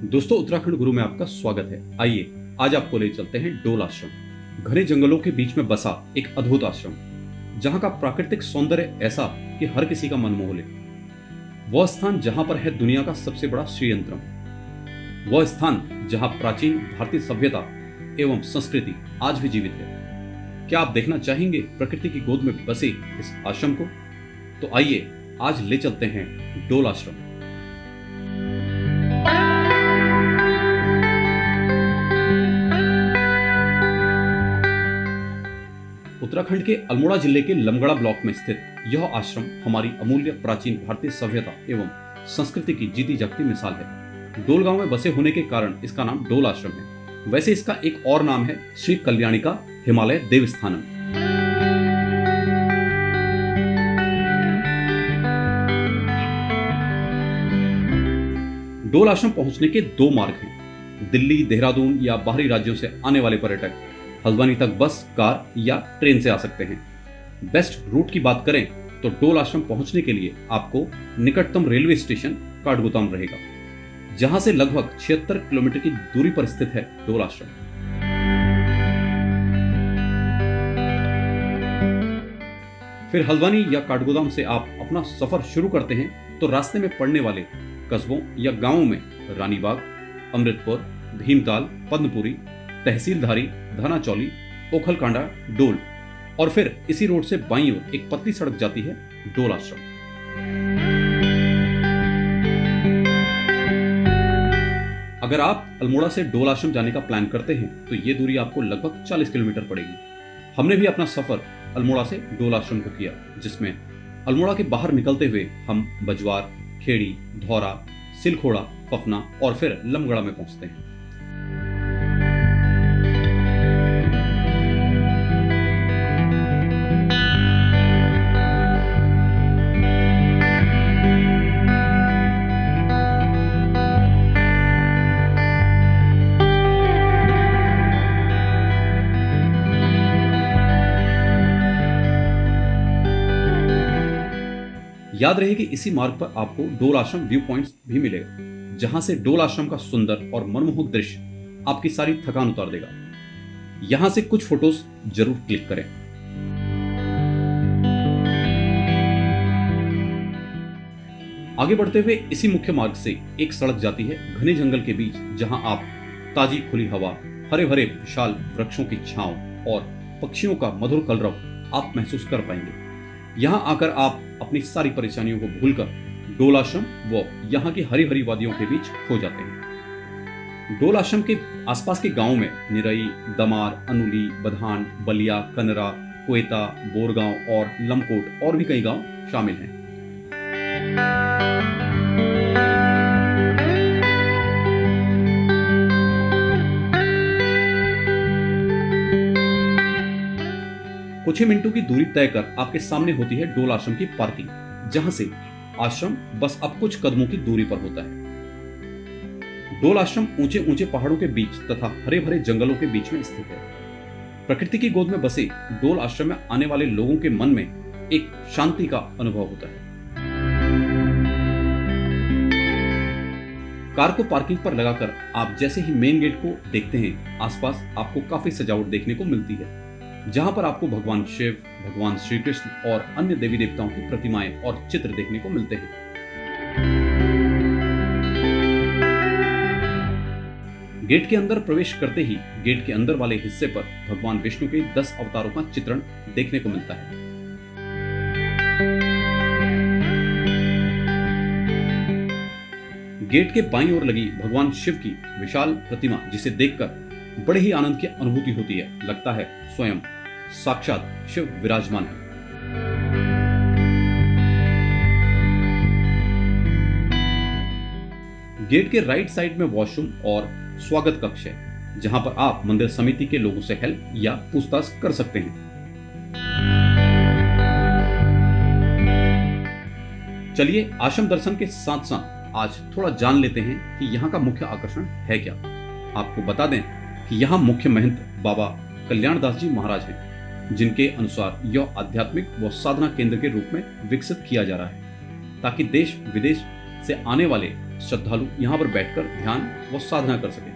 दोस्तों, उत्तराखंड गुरु में आपका स्वागत है। आइए आज आपको ले चलते हैं डोल आश्रम। घने जंगलों के बीच में बसा एक अद्भुत आश्रम, जहां का प्राकृतिक सौंदर्य ऐसा कि हर किसी का मन मोह ले। वह स्थान जहां पर है दुनिया का सबसे बड़ा श्रीयंत्रम, वह स्थान जहां प्राचीन भारतीय सभ्यता एवं संस्कृति आज भी जीवित है। क्या आप देखना चाहेंगे प्रकृति की गोद में बसे इस आश्रम को? तो आइए आज ले चलते हैं डोल आश्रम। उत्तराखंड के अल्मोड़ा जिले के लमगड़ा ब्लॉक में स्थित यह आश्रम हमारी अमूल्य प्राचीन भारतीय सभ्यता एवं संस्कृति की जीती जागती मिसाल है। डोल गांव में बसे होने के कारण इसका नाम डोल आश्रम है। वैसे इसका एक और नाम है श्री कल्याणिका हिमालय देवस्थानम। डोल आश्रम पहुंचने के दो मार्ग हैं। दिल्ली, देहरादून या बाहरी राज्यों से आने वाले पर्यटक हल्द्वानी तक बस, कार या ट्रेन से आ सकते हैं। बेस्ट रूट की बात करें तो डोल आश्रम पहुंचने के लिए आपको निकटतम रेलवे स्टेशन काठगोदाम रहेगा, जहां से लगभग 76 किलोमीटर की दूरी पर स्थित है डोल आश्रम। फिर हल्द्वानी या काठगोदाम से आप अपना सफर शुरू करते हैं तो रास्ते में पड़ने वाले कस्बों या गांवों में रानीबाग, अमृतपुर, भीमताल, पद्मपुरी, तहसीलधारी, धनाचौली, ओखलकांडा, डोल और फिर इसी रोड से बाईं ओर एक पतली सड़क जाती है डोल आश्रम। अगर आप अल्मोड़ा से डोल आश्रम जाने का प्लान करते हैं तो ये दूरी आपको लगभग 40 किलोमीटर पड़ेगी। हमने भी अपना सफर अल्मोड़ा से डोल आश्रम को किया, जिसमें अल्मोड़ा के बाहर निकलते हुए हम बजवार, खेड़ी, धौरा, सिलखोड़ा, फफना और फिर लमगड़ा में पहुंचते हैं। याद रहे कि इसी मार्ग पर आपको डोल आश्रम व्यू पॉइंट्स भी मिलेगा, जहां से डोल आश्रम का सुंदर और मनमोहक दृश्य आपकी सारी थकान उतार देगा। यहां से कुछ फोटोज जरूर क्लिक करें। आगे बढ़ते हुए इसी मुख्य मार्ग से एक सड़क जाती है घने जंगल के बीच, जहां आप ताजी खुली हवा, हरे भरे विशाल वृक्षों की छांव और पक्षियों का मधुर कलरव आप महसूस कर पाएंगे। यहां आकर आप अपनी सारी परेशानियों को भूलकर डोल आश्रम व यहां की हरी भरी वादियों के बीच खो जाते हैं। डोल आश्रम के आसपास के गांवों में निरई, दमार, अनुली, बधान, बलिया, कनरा, कोयता, बोरगांव और लमकोट और भी कई गांव शामिल हैं। कुछ ही मिनटों की दूरी तय कर आपके सामने होती है डोल आश्रम की पार्किंग, जहां से आश्रम बस अब कुछ कदमों की दूरी पर होता है। डोल आश्रम ऊंचे ऊंचे पहाड़ों के बीच तथा हरे भरे जंगलों के बीच में स्थित है। प्रकृति की गोद में बसे डोल आश्रम में आने वाले लोगों के मन में एक शांति का अनुभव होता है। कार को पार्किंग पर लगाकर आप जैसे ही मेन गेट को देखते हैं, आसपास आपको काफी सजावट देखने को मिलती है, जहां पर आपको भगवान शिव, भगवान श्री कृष्ण और अन्य देवी देवताओं की प्रतिमाएं और चित्र देखने को मिलते हैं। गेट के अंदर प्रवेश करते ही गेट के अंदर वाले हिस्से पर भगवान विष्णु के 10 अवतारों का चित्रण देखने को मिलता है। गेट के बाईं ओर लगी भगवान शिव की विशाल प्रतिमा, जिसे देखकर बड़े ही आनंद की अनुभूति होती है। लगता है स्वयं साक्षात शिव विराजमान है। गेट के राइट साइड में वॉशरूम और स्वागत कक्ष है, जहां पर आप मंदिर समिति के लोगों से हेल्प या पूछताछ कर सकते हैं। चलिए आश्रम दर्शन के साथ साथ आज थोड़ा जान लेते हैं कि यहाँ का मुख्य आकर्षण है क्या। आपको बता दें कि यहाँ मुख्य महंत बाबा कल्याणदास जी महाराज हैं, जिनके अनुसार यह आध्यात्मिक व साधना केंद्र के रूप में विकसित किया जा रहा है, ताकि देश विदेश से आने वाले श्रद्धालु यहाँ पर बैठकर ध्यान व साधना कर सकें।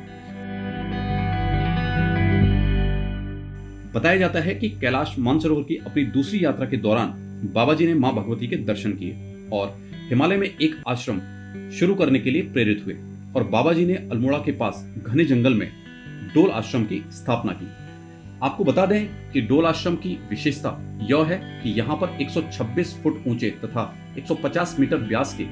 बताया जाता है कि कैलाश मानसरोवर की अपनी दूसरी यात्रा के दौरान बाबा जी ने मां भगवती के दर्शन किए और हिमालय में एक आश्रम शुरू करने के लिए प्रेरित हुए और बाबा जी ने अल्मोड़ा के पास घने जंगल में डोल आश्रम की स्थापना की। आपको बता दें कि डोल आश्रम की विशेषता यह है कि यहाँ पर 126 फुट ऊंचे तथा 150 मीटर व्यास के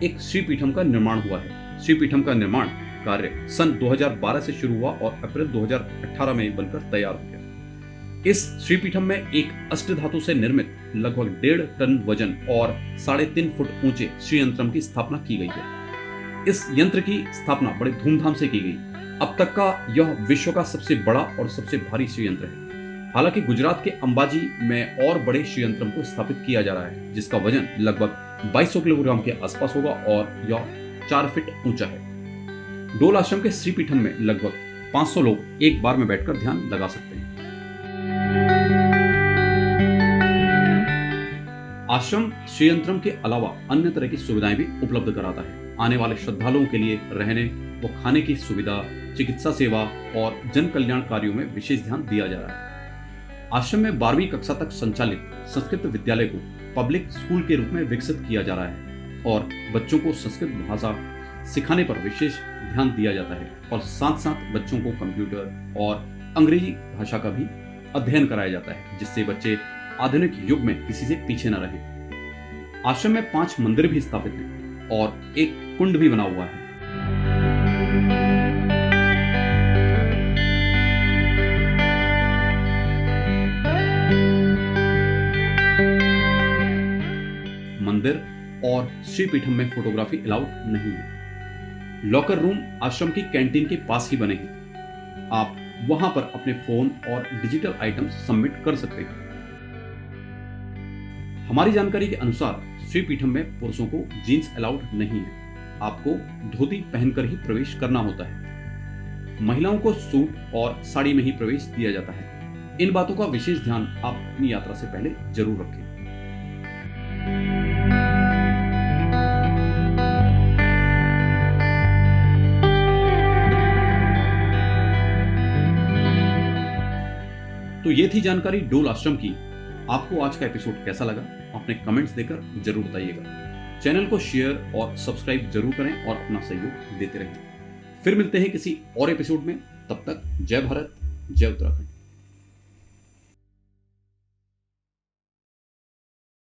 एक श्रीपीठम का निर्माण हुआ है। श्रीपीठम का निर्माण कार्य सन 2012 से शुरू हुआ और अप्रैल 2018 में बनकर तैयार हो गया। इस श्रीपीठम में एक अष्टधातु से निर्मित लगभग 1.5 टन वजन और 3.5 फुट ऊंचे श्री यंत्रम की स्थापना की गई है। इस यंत्र की स्थापना बड़े धूमधाम से की गई। अब तक का यह विश्व का सबसे बड़ा और सबसे भारी श्री यंत्र है। हालांकि गुजरात के अंबाजी में और बड़े श्री यंत्रम को स्थापित किया जा रहा है, जिसका वजन लगभग 2200 किलोग्राम के आसपास होगा और यह 4 फीट ऊंचा है। डोल आश्रम के श्रीपीठम में लगभग 500 लोग एक बार में बैठकर ध्यान लगा सकते हैं। आश्रम श्रीयंत्रम के अलावा अन्य तरह की सुविधाएं भी उपलब्ध कराता है। आने वाले श्रद्धालुओं के लिए रहने व खाने की सुविधा, चिकित्सा सेवा और जन कल्याण कार्यों में विशेष ध्यान दिया जा रहा है। आश्रम में 12वीं कक्षा तक संचालित संस्कृत विद्यालय को पब्लिक स्कूल के रूप में विकसित किया जा रहा है और बच्चों को संस्कृत भाषा सिखाने पर विशेष ध्यान दिया जाता है और साथ साथ बच्चों को कंप्यूटर और अंग्रेजी भाषा का भी अध्ययन कराया जाता है, जिससे बच्चे आधुनिक युग में किसी से पीछे न रहे। आश्रम में 5 मंदिर भी स्थापित हैं और एक कुंड भी बना हुआ है। मंदिर और श्रीपीठम में फोटोग्राफी अलाउड नहीं है। लॉकर रूम आश्रम की कैंटीन के पास ही बने हैं। आप वहां पर अपने फोन और डिजिटल आइटम्स सबमिट कर सकते हैं। हमारी जानकारी के अनुसार श्रीपीठम में पुरुषों को जीन्स अलाउड नहीं है। आपको धोती पहनकर ही प्रवेश करना होता है। महिलाओं को सूट और साड़ी में ही प्रवेश दिया जाता है। इन बातों का विशेष ध्यान आप अपनी यात्रा से पहले जरूर रखें। तो ये थी जानकारी डोल आश्रम की। आपको आज का एपिसोड कैसा लगा अपने कमेंट्स देकर जरूर बताइएगा। चैनल को शेयर और सब्सक्राइब जरूर करें और अपना सहयोग देते रहें। फिर मिलते हैं किसी और एपिसोड में। तब तक जय भारत, जय उत्तराखंड।